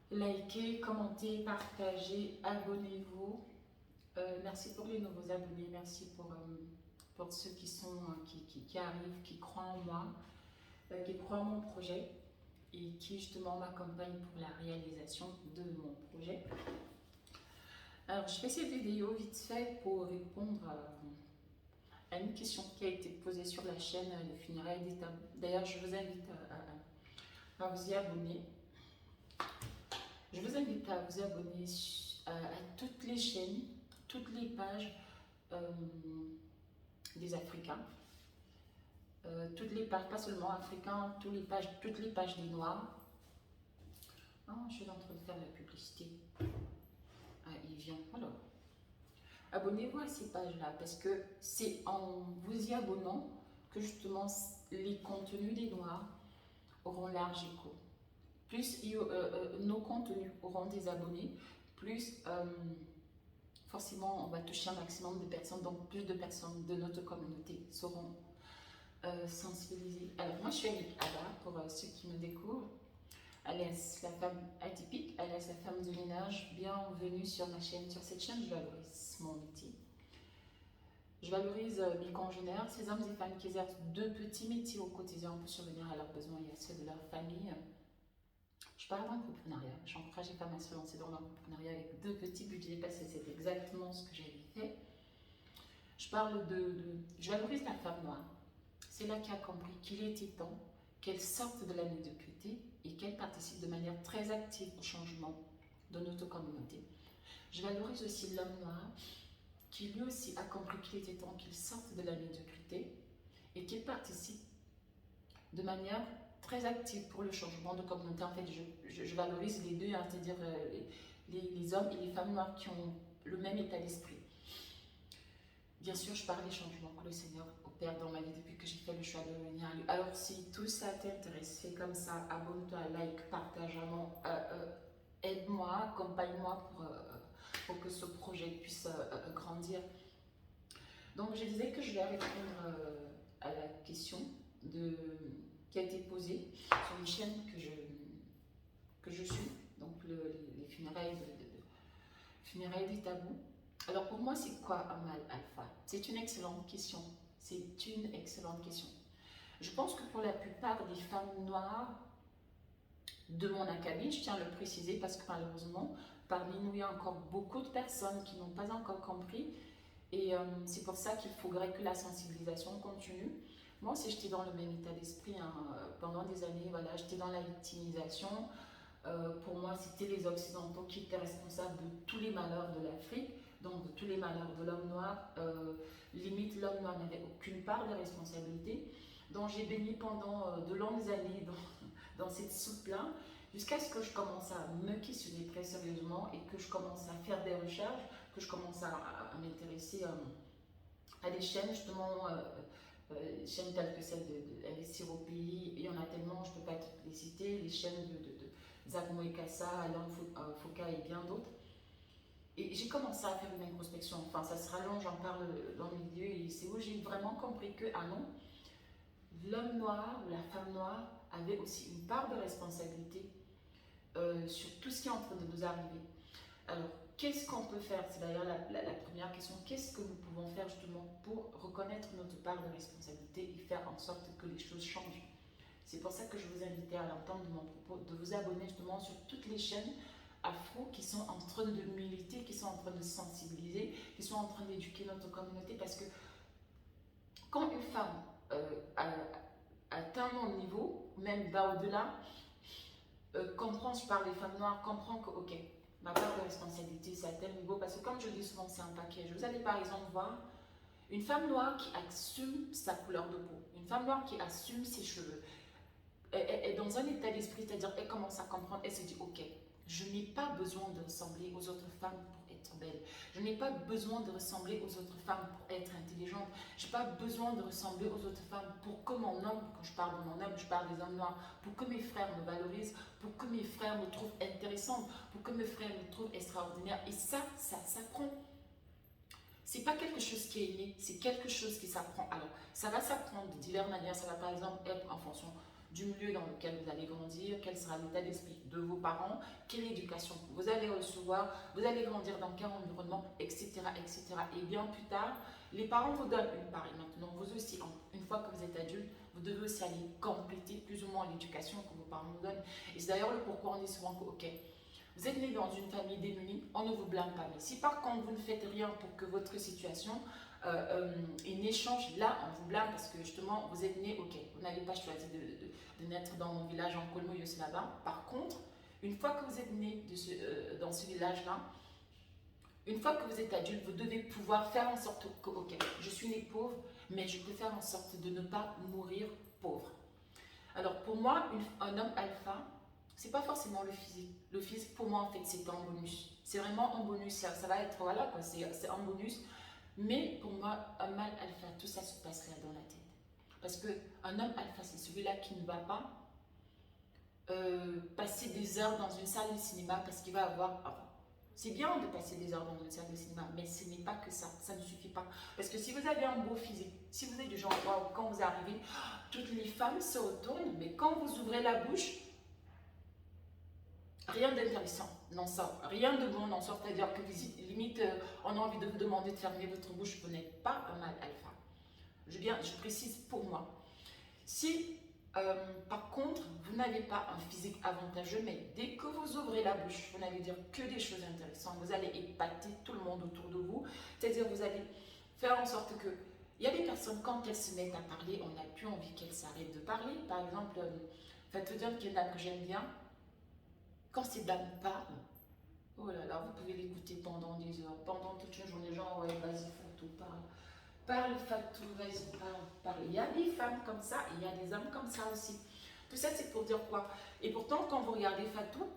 Likez, commentez, partagez, abonnez-vous. Merci pour les nouveaux abonnés, merci pour ceux qui sont qui arrivent, qui croient en moi, qui croient en mon projet et qui justement m'accompagnent pour la réalisation de mon projet. Alors je fais cette vidéo vite fait pour répondre à une question qui a été posée sur la chaîne Les Funérailles d'État. D'ailleurs je vous invite à vous y abonner. Je vous invite à vous abonner à toutes les chaînes, toutes les pages des Africains, toutes les pages, pas seulement africains, toutes les pages des Noirs. Oh, je suis en train de faire la publicité. Ah, il vient. Alors, abonnez-vous à ces pages-là parce que c'est en vous y abonnant que justement les contenus des Noirs auront large écho. Plus nos contenus auront des abonnés, plus forcément on va toucher un maximum de personnes, donc plus de personnes de notre communauté seront sensibilisées. Alors moi je suis avec Ada, pour ceux qui me découvrent, alias la femme atypique, alias la femme de ménage. Bienvenue sur ma chaîne. Sur cette chaîne je valorise mon métier. Je valorise mes congénères, ces hommes et femmes qui exercent deux petits métiers au quotidien pour subvenir à leurs besoins et à ceux de leur famille. Je parle d'entrepreneuriat. J'encourage les femmes à se lancer dans l'entrepreneuriat avec deux petits budgets parce que c'est exactement ce que j'avais fait. Je valorise la femme noire. C'est là qui a compris qu'il était temps qu'elle sorte de la médiocrité et qu'elle participe de manière très active au changement de notre communauté. Je valorise aussi l'homme noir qui lui aussi a compris qu'il était temps qu'il sorte de la médiocrité et qu'il participe de manière très active pour le changement de communauté. En fait, je valorise les deux, hein, c'est-à-dire les hommes et les femmes noires qui ont le même état d'esprit. Bien sûr, je parle des changements que le Seigneur opère dans ma vie depuis que j'ai fait le choix de venir à lui. Alors, si tout ça t'intéresse, fais comme ça, abonne-toi, like, partage, aide-moi, accompagne-moi pour que ce projet puisse grandir. Donc, je disais que je vais répondre à la question qui a été posée sur une chaîne que je suis, donc les funérailles des tabous. Alors pour moi, c'est quoi un mâle alpha? C'est une excellente question. C'est une excellente question. Je pense que pour la plupart des femmes noires de mon acabit, je tiens à le préciser parce que malheureusement, parmi nous, il y a encore beaucoup de personnes qui n'ont pas encore compris. Et c'est pour ça qu'il faudrait que la sensibilisation continue. Moi aussi, j'étais dans le même état d'esprit hein, pendant des années. Voilà, j'étais dans la victimisation. Pour moi, c'était les Occidentaux qui étaient responsables de tous les malheurs de l'Afrique, donc de tous les malheurs de l'homme noir. Limite, l'homme noir n'avait aucune part de responsabilité. Donc, j'ai baigné pendant de longues années dans cette soupe-là, jusqu'à ce que je commence à me questionner très sérieusement et que je commence à faire des recherches, que je commence à m'intéresser à des chaînes, justement, chaînes telles que celle d'Investir au pays. Il y en a tellement, je ne peux pas toutes les citer, les chaînes de Zach Moekassa, Alain Foucault et bien d'autres. Et j'ai commencé à faire une introspection. Enfin, ça se rallonge, j'en parle dans le milieu, et c'est où j'ai vraiment compris que, ah non, l'homme noir ou la femme noire avait aussi une part de responsabilité sur tout ce qui est en train de nous arriver. Alors, qu'est-ce qu'on peut faire? C'est d'ailleurs la première question. Qu'est-ce que nous pouvons faire justement pour reconnaître notre part de responsabilité et faire en sorte que les choses changent? C'est pour ça que je vous invitais à l'entendre de mon propos, de vous abonner justement sur toutes les chaînes afro qui sont en train de militer, qui sont en train de sensibiliser, qui sont en train d'éduquer notre communauté. Parce que quand une femme atteint mon niveau, même va au-delà, comprend, je parle des femmes noires, comprend que, ok, ma part de responsabilité, c'est à tel niveau. Parce que comme je dis souvent, c'est un package. Vous allez par exemple voir une femme noire qui assume sa couleur de peau, une femme noire qui assume ses cheveux, est dans un état d'esprit, c'est-à-dire elle commence à comprendre, elle se dit, ok, je n'ai pas besoin de ressembler aux autres femmes pour être belle. Je n'ai pas besoin de ressembler aux autres femmes pour être intelligente. Je n'ai pas besoin de ressembler aux autres femmes pour que mon homme, quand je parle de mon homme, je parle des hommes noirs, pour que mes frères me valorisent, pour que mes frères me trouvent intéressante, pour que mes frères me trouvent extraordinaire. Et ça s'apprend. C'est pas quelque chose qui est inné, c'est quelque chose qui s'apprend. Alors, ça va s'apprendre de diverses manières. Ça va par exemple être en fonction du milieu dans lequel vous allez grandir, quel sera l'état d'esprit de vos parents, quelle éducation vous allez recevoir, vous allez grandir dans quel environnement, etc., etc. Et bien plus tard, les parents vous donnent une part. Et maintenant, vous aussi, une fois que vous êtes adulte, vous devez aussi aller compléter plus ou moins l'éducation que vos parents vous donnent. Et c'est d'ailleurs le pourquoi on dit souvent que, ok, vous êtes né dans une famille démunie, on ne vous blâme pas. Mais si par contre vous ne faites rien pour que votre situation ait change, là on vous blâme parce que justement vous êtes né, ok, vous n'avez pas choisi de naître dans mon village en Colmoyos là-bas. Par contre, une fois que vous êtes né dans ce village-là, une fois que vous êtes adulte, vous devez pouvoir faire en sorte que, ok, je suis né pauvre, mais je peux faire en sorte de ne pas mourir pauvre. Alors pour moi, un homme alpha, c'est pas forcément le physique. Le physique pour moi en fait c'est un bonus. C'est vraiment un bonus, ça va être, voilà quoi, c'est un bonus. Mais pour moi, un mâle alpha, tout ça se passe là dans la tête. Parce qu'un homme alpha, c'est celui-là qui ne va pas passer des heures dans une salle de cinéma parce qu'il va avoir... Enfin, c'est bien de passer des heures dans une salle de cinéma, mais ce n'est pas que ça ne suffit pas. Parce que si vous avez un beau physique, si vous êtes du genre, wow, quand vous arrivez, toutes les femmes se retournent, mais quand vous ouvrez la bouche, rien d'intéressant n'en sort, rien de bon n'en sort. C'est-à-dire que limite, on a envie de vous demander de fermer votre bouche, vous n'êtes pas un mâle alpha. Je précise pour moi. Si par contre, vous n'avez pas un physique avantageux, mais dès que vous ouvrez la bouche, vous n'allez dire que des choses intéressantes, vous allez épater tout le monde autour de vous, c'est-à-dire vous allez faire en sorte que... Il y a des personnes, quand elles se mettent à parler, on n'a plus envie qu'elles s'arrêtent de parler. Par exemple, faites dire qu'il y en a que j'aime bien, quand ces dames parlent, oh là là, vous pouvez l'écouter pendant des heures, pendant toute une journée, genre, ouais, vas-y, Fatou, parle. Parle, Fatou, vas-y, parle. Il y a des femmes comme ça, et il y a des hommes comme ça aussi. Tout ça, c'est pour dire quoi? Et pourtant, quand vous regardez Fatou,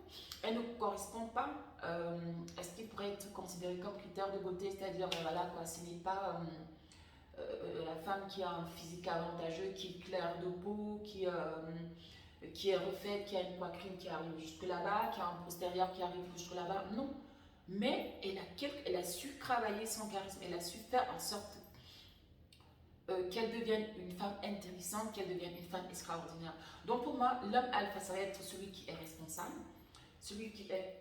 elle ne correspond pas à ce qui pourrait être considéré comme critère de beauté, c'est-à-dire, voilà, quoi, ce n'est pas la femme qui a un physique avantageux, qui est claire de peau, qui est refaite, qui a une poitrine qui arrive jusque là-bas, qui a un postérieur qui arrive jusque là-bas. Non. Mais elle a su travailler son charisme, elle a su faire en sorte qu'elle devienne une femme intéressante, qu'elle devienne une femme extraordinaire. Donc pour moi, l'homme alpha, ça va être celui qui est responsable, celui qui est,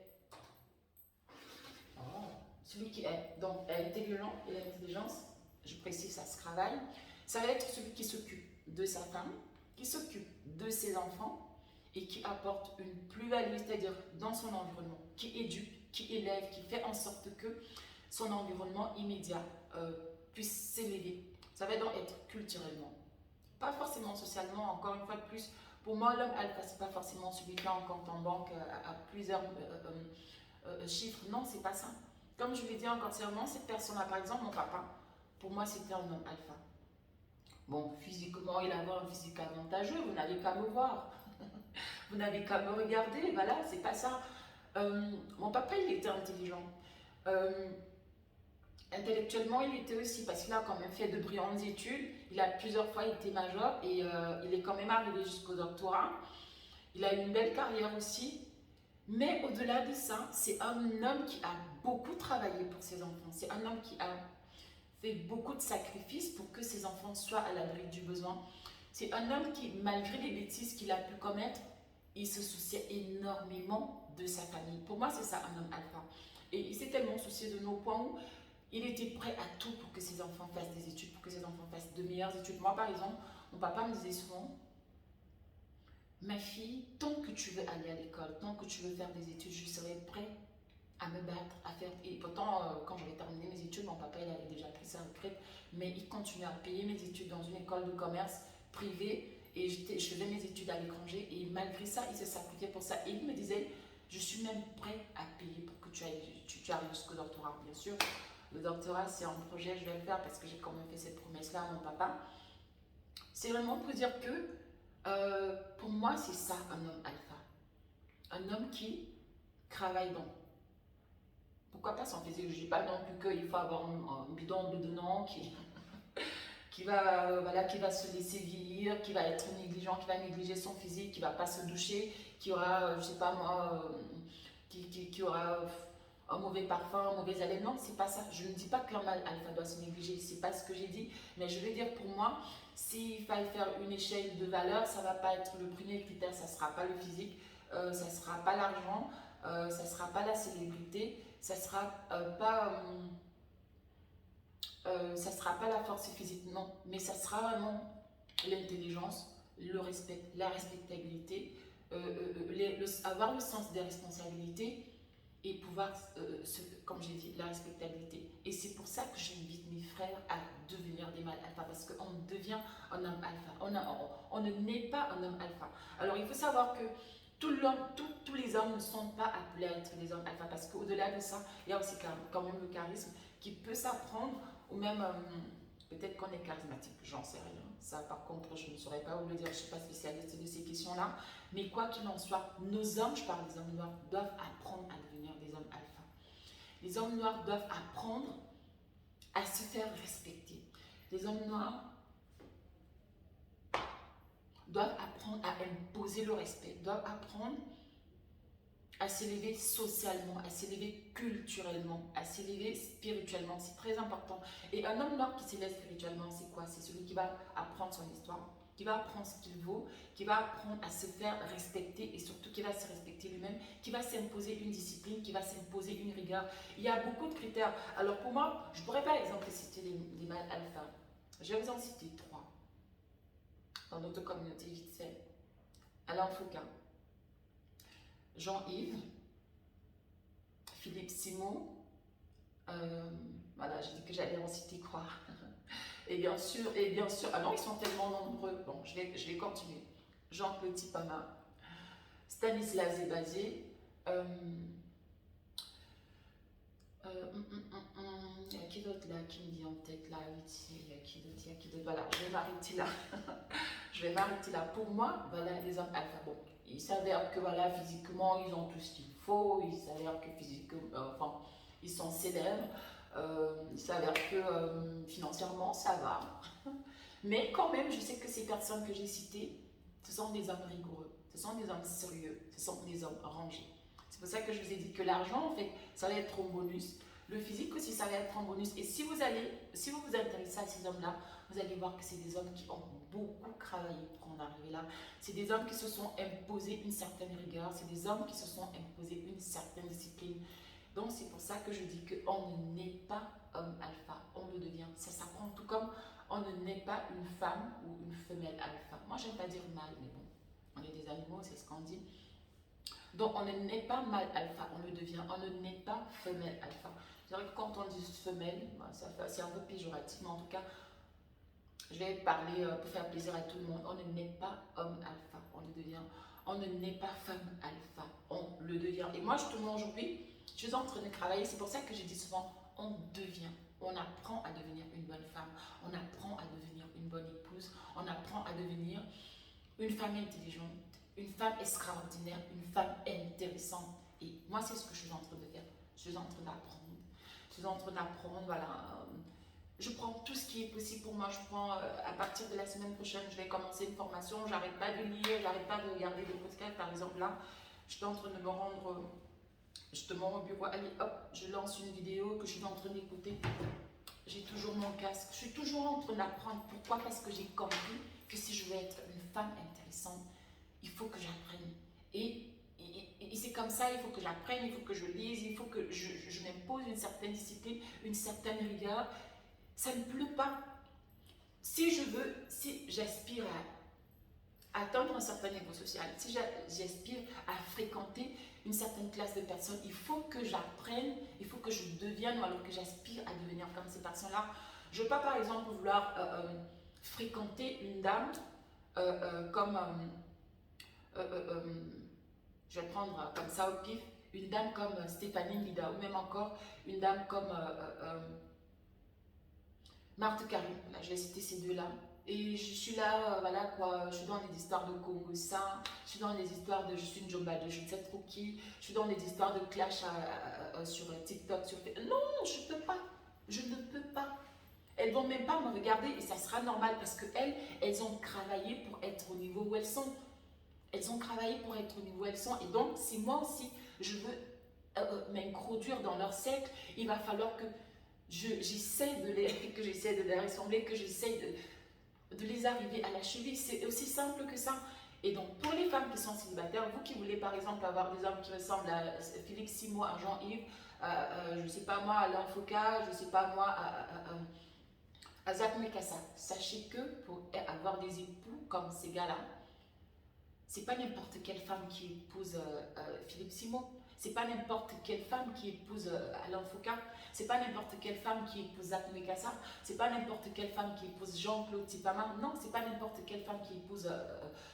donc intelligent et l'intelligence, je précise, ça se travaille. Ça va être celui qui s'occupe de sa femme, qui s'occupe de ses enfants et qui apporte une plus-value, c'est-à-dire dans son environnement, qui éduque, qui élève, qui fait en sorte que son environnement immédiat puisse s'élever. Ça va donc être culturellement, pas forcément socialement, encore une fois de plus. Pour moi, l'homme alpha, c'est pas forcément celui qui a un compte en banque à plusieurs chiffres. Non, c'est pas ça. Comme je l'ai dit entièrement, cette personne-là, par exemple, mon papa, pour moi, c'était un homme alpha. Bon, physiquement, il avait un physique avantageux, vous n'avez qu'à me voir. Vous n'avez qu'à me regarder, voilà, c'est pas ça. Mon papa, il était intelligent. Intellectuellement, il était aussi, parce qu'il a quand même fait de brillantes études. Il a plusieurs fois été major et il est quand même arrivé jusqu'au doctorat. Il a eu une belle carrière aussi. Mais au-delà de ça, c'est un homme qui a beaucoup travaillé pour ses enfants. C'est un homme qui a fait beaucoup de sacrifices pour que ses enfants soient à l'abri du besoin. C'est un homme qui, malgré les bêtises qu'il a pu commettre, il se souciait énormément de sa famille. Pour moi, c'est ça un homme alpha. Et il s'est tellement soucié de nos points où il était prêt à tout pour que ses enfants fassent des études, pour que ses enfants fassent de meilleures études. Moi, par exemple, mon papa me disait souvent, ma fille, tant que tu veux aller à l'école, tant que tu veux faire des études, je serai prêt à me battre, à faire... Et pourtant, quand j'avais terminé mes études, mon papa, il avait déjà pris sa retraite, mais il continuait à payer mes études dans une école de commerce privée, et je faisais mes études à l'étranger, et malgré ça, il se sacrifiait pour ça. Et il me disait, je suis même prêt à payer pour que tu arrives jusqu'au doctorat, bien sûr. Le doctorat, c'est un projet, je vais le faire parce que j'ai quand même fait cette promesse-là à mon papa. C'est vraiment pour dire que, pour moi, c'est ça un homme alpha. Un homme qui travaille donc. Pourquoi pas son physique? Je ne dis pas non plus qu'il faut avoir un bidon de dedans qui va se laisser vieillir, qui va être négligent, qui va négliger son physique, qui ne va pas se doucher, qui aura, je ne sais pas moi, qui aura un mauvais parfum, mauvaise haleine. Non, c'est pas ça. Je ne dis pas que l'homme alpha doit se négliger, c'est pas ce que j'ai dit. Mais je veux dire, pour moi, s'il fallait faire une échelle de valeur, ça va pas être le premier critère, ça sera pas le physique, ça sera pas l'argent, ça sera pas la célébrité, ça sera ça sera pas la force physique, non. Mais ça sera vraiment l'intelligence, le respect, la respectabilité, avoir le sens des responsabilités et pouvoir, comme j'ai dit, la respectabilité. Et c'est pour ça que j'invite mes frères à devenir des mâles alpha, parce qu'on devient un homme alpha. On ne naît pas un homme alpha. Alors il faut savoir que tous les hommes ne sont pas appelés à être des hommes alpha, parce qu'au-delà de ça, il y a aussi quand même le charisme qui peut s'apprendre, ou même peut-être qu'on est charismatique, j'en sais rien. Ça, par contre, je ne saurais pas vous le dire, je ne suis pas spécialiste de ces questions-là. Mais quoi qu'il en soit, nos hommes, je parle des hommes noirs, doivent apprendre à devenir des hommes alpha. Les hommes noirs doivent apprendre à se faire respecter. Les hommes noirs doivent apprendre à imposer le respect, doivent apprendre à s'élever socialement, à s'élever culturellement, à s'élever spirituellement. C'est très important. Et un homme noir qui s'élève spirituellement, c'est quoi? C'est celui qui va apprendre son histoire, qui va apprendre ce qu'il vaut, qui va apprendre à se faire respecter et surtout qui va se respecter lui-même, qui va s'imposer une discipline, qui va s'imposer une rigueur. Il y a beaucoup de critères. Alors pour moi, je pourrais par exemple citer les mâles alpha. Je vais vous en citer 3 dans notre communauté vite fait. Alain Foucault, Jean-Yves, Philippe Simon, voilà, j'ai dit que j'allais en citer quoi. Et bien sûr, ah non, ils sont tellement nombreux. Bon, je vais continuer. Jean-Claude Tipama, Stanislas Zébazé, il y a qui d'autre là qui me dit en tête là, il y a qui d'autre, voilà, je vais m'arrêter là. Je vais m'arrêter là. Pour moi, voilà, les hommes alpha. Bon, il s'avère que voilà, physiquement, ils ont tout ce qu'il faut. Il s'avère que physiquement, enfin, ils sont célèbres. Il s'avère que financièrement, ça va. Mais quand même, je sais que ces personnes que j'ai citées, ce sont des hommes rigoureux, ce sont des hommes sérieux, ce sont des hommes rangés. C'est pour ça que je vous ai dit que l'argent, en fait, ça va être un bonus. Le physique aussi, ça va être un bonus. Et si vous vous intéressez à ces hommes-là, vous allez voir que c'est des hommes qui ont beaucoup travaillé pour en arriver là. C'est des hommes qui se sont imposés une certaine rigueur. C'est des hommes qui se sont imposés une certaine discipline. Donc, c'est pour ça que je dis qu'on ne naît pas homme alpha, on le devient. Ça s'apprend tout comme on ne naît pas une femme ou une femelle alpha. Moi, j'aime pas dire mâle, mais bon, on est des animaux, c'est ce qu'on dit. Donc, on ne naît pas mâle alpha, on le devient. On ne naît pas femelle alpha. C'est vrai que quand on dit femelle, c'est un peu péjoratif, mais en tout cas, je vais parler pour faire plaisir à tout le monde. On ne naît pas homme alpha, on le devient. On ne naît pas femme alpha, on le devient. Et moi, justement, aujourd'hui, je suis en train de travailler. C'est pour ça que je dis souvent, on devient. On apprend à devenir une bonne femme. On apprend à devenir une bonne épouse. On apprend à devenir une femme intelligente, une femme extraordinaire, une femme intéressante. Et moi, c'est ce que je suis en train de faire. Je suis en train d'apprendre. Je suis en train d'apprendre, voilà. Je prends tout ce qui est possible pour moi. Je prends, à partir de la semaine prochaine, je vais commencer une formation. J'arrête pas de lire, j'arrête pas de regarder des podcasts. Par exemple, là, je suis en train de me rendre justement au bureau. Allez, hop, je lance une vidéo que je suis en train d'écouter. J'ai toujours mon casque. Je suis toujours en train d'apprendre. Pourquoi? Parce que j'ai compris que si je veux être une femme intéressante, il faut que j'apprenne. Et c'est comme ça, il faut que j'apprenne, il faut que je lise, il faut que je m'impose une certaine discipline, une certaine rigueur. Ça ne pleut pas. Si j'aspire à atteindre un certain niveau social, si j'aspire à fréquenter une certaine classe de personnes, il faut que j'apprenne, il faut que je devienne, ou alors que j'aspire à devenir comme ces personnes-là. Je ne veux pas, par exemple, vouloir fréquenter une dame comme... je vais prendre comme ça au pif, une dame comme Stéphanie Mida, ou même encore une dame comme Marthe Karim. Là, je vais citer ces deux-là. Et je suis là, voilà quoi, je suis dans les histoires de Congo ça, je suis dans les histoires de je suis une Jomba de je ne sais trop qui, je suis dans les histoires de clash sur TikTok, sur Facebook. Non, je ne peux pas. Je ne peux pas. Elles vont même pas me regarder et ça sera normal parce qu'elles, elles ont travaillé pour être au niveau où elles sont. Elles ont travaillé pour être au niveau où elles sont. Et donc, si moi aussi, je veux m'introduire dans leur cercle, il va falloir que j'essaie de les rassembler, que j'essaie de les arriver à la cheville. C'est aussi simple que ça. Et donc, pour les femmes qui sont célibataires, vous qui voulez par exemple avoir des hommes qui ressemblent à Félix Simo, à Jean-Yves, je ne sais pas moi, à Alain Foucault, je ne sais pas moi, à Zach Mekassa, sachez que pour avoir des époux comme ces gars-là, c'est pas n'importe quelle femme qui épouse Philippe Simo. C'est pas n'importe quelle femme qui épouse Alain Foucault. C'est pas n'importe quelle femme qui épouse Zach Mekassa. C'est pas n'importe quelle femme qui épouse Jean-Claude Tipama. Non, c'est pas n'importe quelle femme qui épouse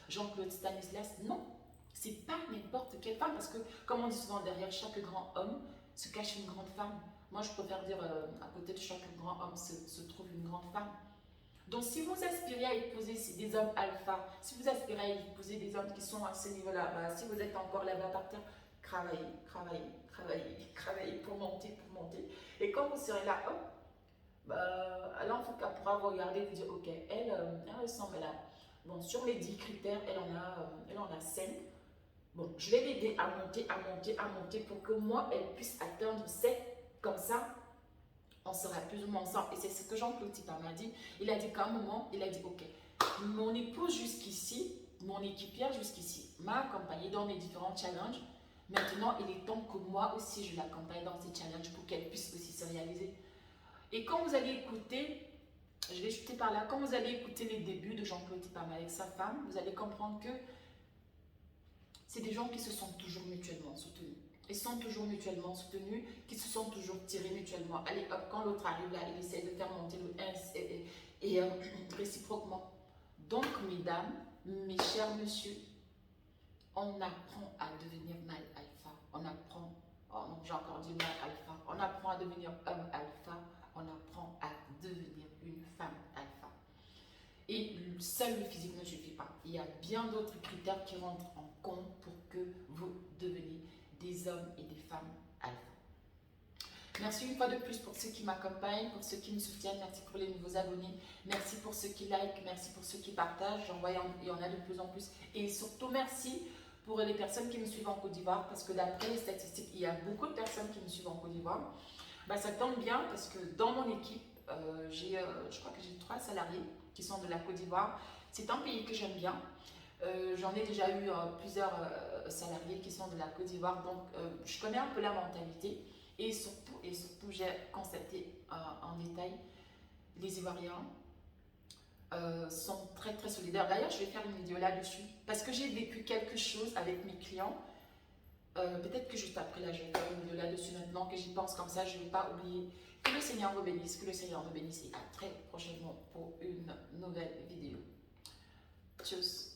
Jean-Claude Stanislas. Non, c'est pas n'importe quelle femme parce que, comme on dit souvent, derrière chaque grand homme se cache une grande femme. Moi, je préfère dire à côté de chaque grand homme se trouve une grande femme. Donc, si vous aspirez à épouser des hommes alpha, si vous aspirez à épouser des hommes qui sont à ce niveau-là, bah, si vous êtes encore là-bas par terre, travaillez, travaillez, travaillez, travaillez pour monter, pour monter. Et quand vous serez là, hop, bah, alors il faut qu'elle pourra vous regarder et vous dire, ok, elle ressemble là. Bon, sur les 10 critères, elle en a 5. Bon, je vais l'aider à monter, à monter, à monter pour que moi, elle puisse atteindre 7. Comme ça, on sera plus ou moins ensemble. Et c'est ce que Jean-Claude Tippa m'a dit. Il a dit qu'à un moment, il a dit, ok, mon épouse jusqu'ici, mon équipière jusqu'ici, m'a accompagnée dans mes différents challenges. Maintenant, il est temps que moi aussi, je l'accompagne dans ces challenges pour qu'elle puisse aussi se réaliser. Et quand vous allez écouter, je vais chuter par là, quand vous allez écouter les débuts de Jean-Claude Tippa avec sa femme, vous allez comprendre que c'est des gens qui se sont toujours mutuellement soutenus. Ils sont toujours mutuellement soutenus, qui se sont toujours tirés mutuellement. Allez, hop, quand l'autre arrive là, il essaie de faire monter le 1 et réciproquement. Donc, mesdames, mes chers messieurs, on apprend à devenir mâle alpha. On apprend, oh non, j'ai encore dit mâle alpha. On apprend à devenir homme alpha. On apprend à devenir une femme alpha. Et seul le physique ne suffit pas. Il y a bien d'autres critères qui rentrent en compte pour que vous deveniez des hommes et des femmes alpha. Merci une fois de plus pour ceux qui m'accompagnent, pour ceux qui me soutiennent, merci pour les nouveaux abonnés, merci pour ceux qui like, merci pour ceux qui partagent, j'en vois il y en a de plus en plus. Et surtout merci pour les personnes qui me suivent en Côte d'Ivoire, parce que d'après les statistiques, il y a beaucoup de personnes qui me suivent en Côte d'Ivoire. Bah, ça tombe bien parce que dans mon équipe, je crois que j'ai 3 salariés qui sont de la Côte d'Ivoire. C'est un pays que j'aime bien. J'en ai déjà eu plusieurs salariés qui sont de la Côte d'Ivoire, donc je connais un peu la mentalité et surtout j'ai constaté en détail, les Ivoiriens sont très très solidaires. D'ailleurs, je vais faire une vidéo là-dessus parce que j'ai vécu quelque chose avec mes clients. Peut-être que juste après là, je vais faire une vidéo là-dessus maintenant, que j'y pense comme ça, je ne vais pas oublier. Que le Seigneur vous bénisse, que le Seigneur nous bénisse et à très prochainement pour une nouvelle vidéo. Tchuss.